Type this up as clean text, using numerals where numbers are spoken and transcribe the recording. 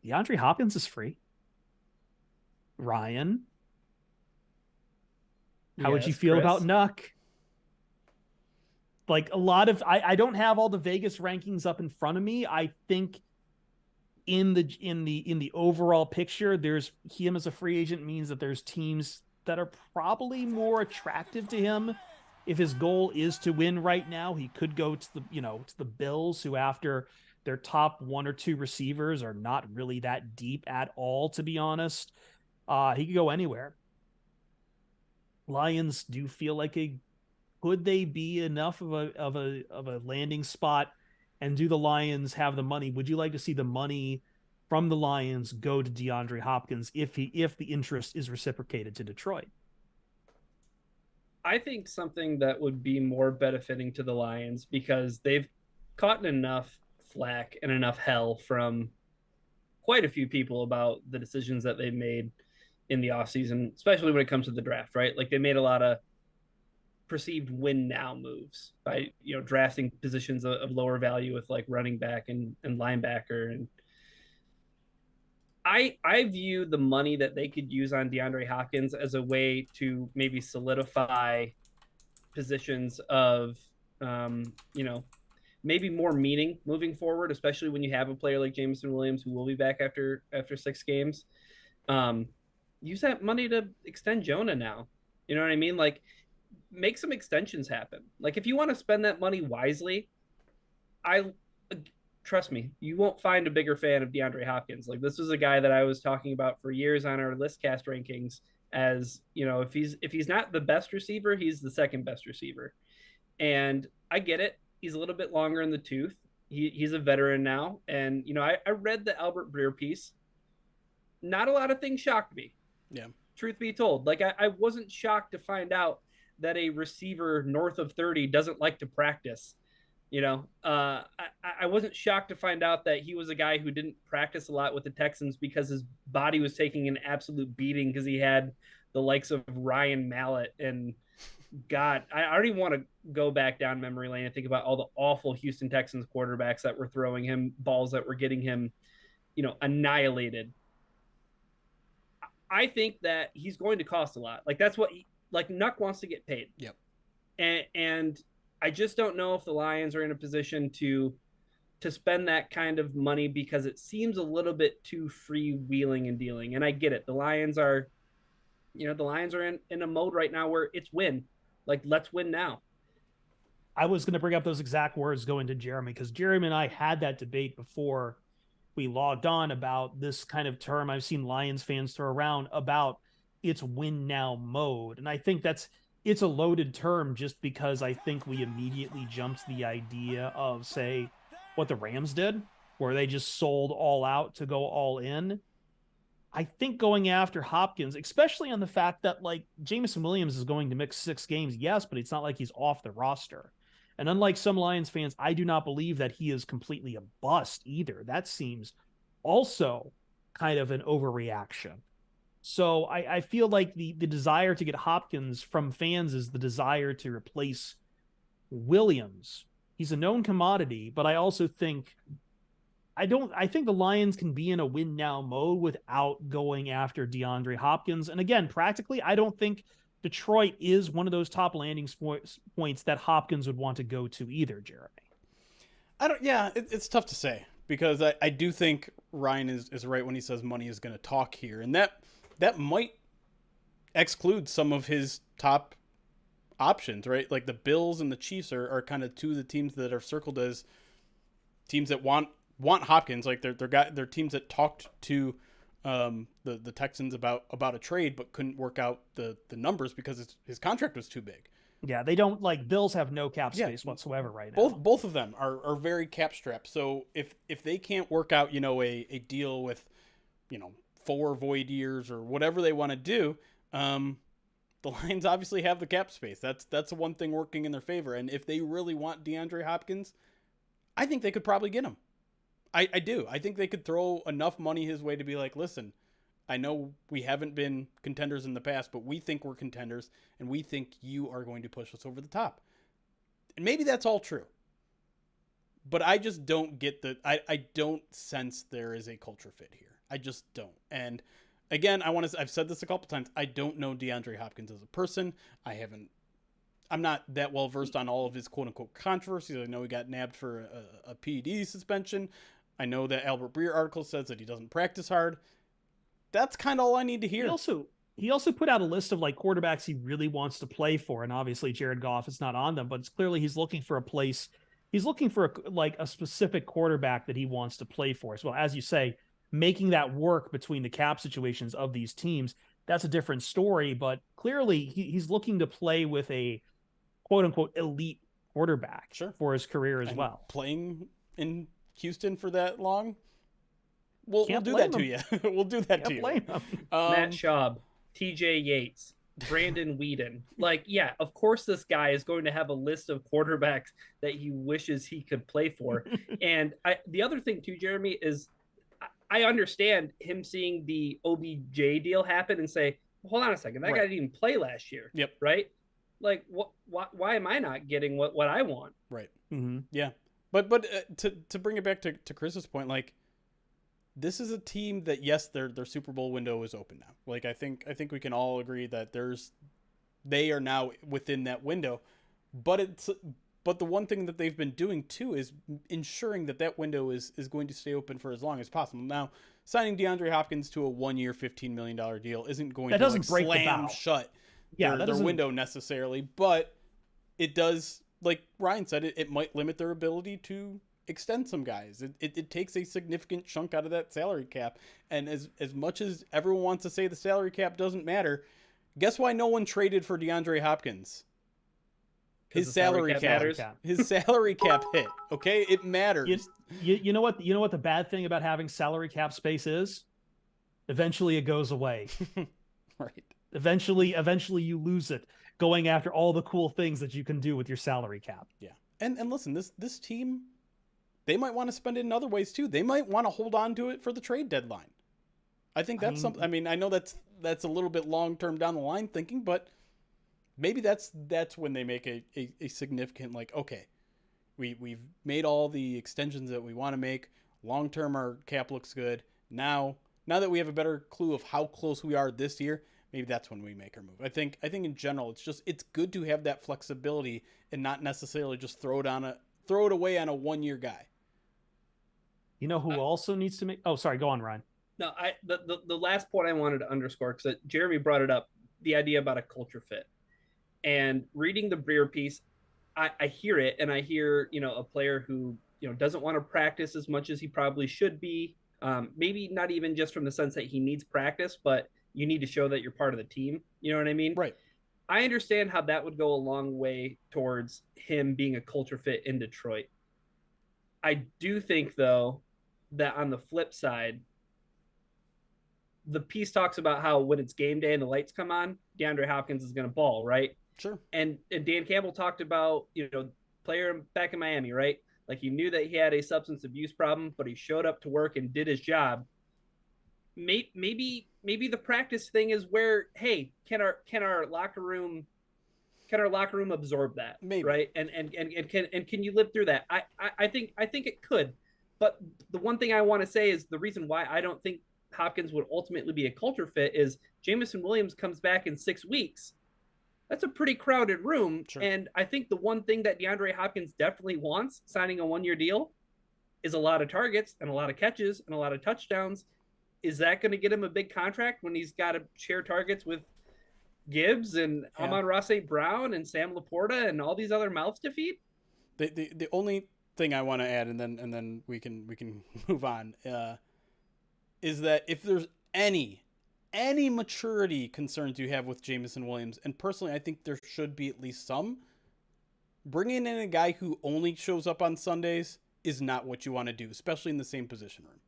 DeAndre Hopkins is free. Ryan, how would you Yes, feel about Chris. Nuck? Like a lot of I don't have all the Vegas rankings up in front of me. I think in the overall picture, there's him as a free agent means that there's teams that are probably more attractive to him. If his goal is to win right now, he could go to the Bills, who after their top one or two receivers are not really that deep at all, to be honest. He could go anywhere. Lions do feel like a could they be enough of a landing spot? And do the Lions have the money? Would you like to see the money from the Lions go to DeAndre Hopkins if the interest is reciprocated to Detroit? I think something that would be more benefiting to the Lions because they've caught enough flack and enough hell from quite a few people about the decisions that they've made in the offseason, especially when it comes to the draft, right? Like they made a lot of perceived win now moves by drafting positions of lower value with like running back and linebacker. And I view the money that they could use on DeAndre Hopkins as a way to maybe solidify positions of maybe more meaning moving forward, especially when you have a player like Jameson Williams who will be back after 6 games. Um, Use that money to extend Jonah now. You know what I mean? Like make some extensions happen. Like if you want to spend that money wisely, I trust me, you won't find a bigger fan of DeAndre Hopkins. Like this was a guy that I was talking about for years on our list cast rankings as, if he's not the best receiver, he's the second best receiver. And I get it. He's a little bit longer in the tooth. He's a veteran now. And, I read the Albert Breer piece. Not a lot of things shocked me, Yeah. truth be told. Like, I wasn't shocked to find out that a receiver north of 30 doesn't like to practice. I wasn't shocked to find out that he was a guy who didn't practice a lot with the Texans because his body was taking an absolute beating because he had the likes of Ryan Mallett and God, I don't even want to go back down memory lane and think about all the awful Houston Texans quarterbacks that were throwing him balls that were getting him, annihilated. I think that he's going to cost a lot. Like that's what like Nuck wants to get paid. Yep. And I just don't know if the Lions are in a position to spend that kind of money because it seems a little bit too freewheeling and dealing. And I get it. The Lions are in a mode right now where it's win. Like let's win now. I was going to bring up those exact words going to Jeremy because Jeremy and I had that debate before we logged on about this kind of term I've seen Lions fans throw around about it's win now mode. And I think it's a loaded term just because I think we immediately jumped to the idea of, say, what the Rams did, where they just sold all out to go all in. I think going after Hopkins, especially on the fact that like Jameson Williams is going to mix 6 games, yes, but it's not like he's off the roster. And unlike some Lions fans, I do not believe that he is completely a bust either. That seems also kind of an overreaction. So I feel like the desire to get Hopkins from fans is the desire to replace Williams. He's a known commodity, but I also think I think the Lions can be in a win now mode without going after DeAndre Hopkins. And again, practically, I don't think Detroit is one of those top landing points that Hopkins would want to go to either, Jeremy. I don't. Yeah, it's tough to say because I do think Ryan is right when he says money is going to talk here, and that might exclude some of his top options, right? Like the Bills and the Chiefs are kind of two of the teams that are circled as teams that want Hopkins. Like they're teams that talked to the Texans about a trade, but couldn't work out the numbers because his contract was too big. Yeah, they don't like Bills have no cap Yeah, space whatsoever right now. both of them are very cap strapped. So if they can't work out, a deal with, 4 void years or whatever they want to do, the Lions obviously have the cap space. That's the one thing working in their favor. And if they really want DeAndre Hopkins, I think they could probably get him. I do. I think they could throw enough money his way to be like, listen, I know we haven't been contenders in the past, but we think we're contenders, and we think you are going to push us over the top. And maybe that's all true. But I just don't get I don't sense there is a culture fit here. I just don't. And again, I've said this a couple times. I don't know DeAndre Hopkins as a person. I'm not that well versed on all of his quote unquote controversies. I know he got nabbed for a PED suspension. I know that Albert Breer article says that he doesn't practice hard. That's kind of all I need to hear. He also put out a list of like quarterbacks he really wants to play for, and obviously Jared Goff is not on them, but it's clearly he's looking for a place. He's looking for a specific quarterback that he wants to play for as well. As you say, making that work between the cap situations of these teams, that's a different story. But clearly he's looking to play with a quote unquote elite quarterback for his career as well. Playing in Houston for that long, we'll do that to you. We'll do that to you. Matt Schaub, TJ Yates, Brandon Whedon. Like, yeah, of course this guy is going to have a list of quarterbacks that he wishes he could play for. And the other thing too, Jeremy, is I understand him seeing the OBJ deal happen and say, hold on a second, that guy didn't even play last year. Yep. Right? Like, why am I not getting what I want? Right. Mm-hmm. Yeah. But to bring it back to Chris's point, like, this is a team that, yes, their Super Bowl window is open now. Like, I think we can all agree that they are now within that window. But the one thing that they've been doing too is ensuring that window is going to stay open for as long as possible. Now, signing DeAndre Hopkins to a 1-year, $15 million deal isn't going to like slam shut their window necessarily, but it does, like Ryan said, it might limit their ability to extend some guys. It takes a significant chunk out of that salary cap. And as much as everyone wants to say the salary cap doesn't matter, guess why no one traded for DeAndre Hopkins? His salary cap hit. Okay, it matters. You know what the bad thing about having salary cap space is? Eventually it goes away. Right. Eventually you lose it, going after all the cool things that you can do with your salary cap. Yeah. And listen, this team, they might want to spend it in other ways too. They might want to hold on to it for the trade deadline. I think that's something. I mean, I know that's a little bit long term down the line thinking, but maybe that's when they make a significant, like, okay, we've made all the extensions that we want to make. Long term, our cap looks good. Now that we have a better clue of how close we are this year, maybe that's when we make our move. I think in general, it's good to have that flexibility and not necessarily just throw it away on a 1-year guy. You know who also needs to make? Oh, sorry. Go on, Ryan. No, the last point I wanted to underscore, because Jeremy brought it up, the idea about a culture fit. And reading the Breer piece, I hear it, and I hear, a player who, doesn't want to practice as much as he probably should be. Maybe not even just from the sense that he needs practice, but you need to show that you're part of the team. You know what I mean? Right. I understand how that would go a long way towards him being a culture fit in Detroit. I do think, though, that on the flip side, the piece talks about how when it's game day and the lights come on, DeAndre Hopkins is going to ball, right? Sure. And Dan Campbell talked about, player back in Miami, right? Like, he knew that he had a substance abuse problem, but he showed up to work and did his job. Maybe the practice thing is where, hey, can our locker room absorb that? Maybe. Right? And can you live through that? I think it could. But the one thing I want to say is the reason why I don't think Hopkins would ultimately be a culture fit is Jameson Williams comes back in 6 weeks. That's a pretty crowded room. Sure. And I think the one thing that DeAndre Hopkins definitely wants signing a 1-year deal is a lot of targets and a lot of catches and a lot of touchdowns. Is that going to get him a big contract when he's got to share targets with Gibbs and Amon-Ra St. Brown and Sam Laporta and all these other mouths to feed? The only thing I want to add, and then we can move on, is that if there's any maturity concerns you have with Jameson Williams, and personally I think there should be at least some, bringing in a guy who only shows up on Sundays is not what you want to do, especially in the same position room.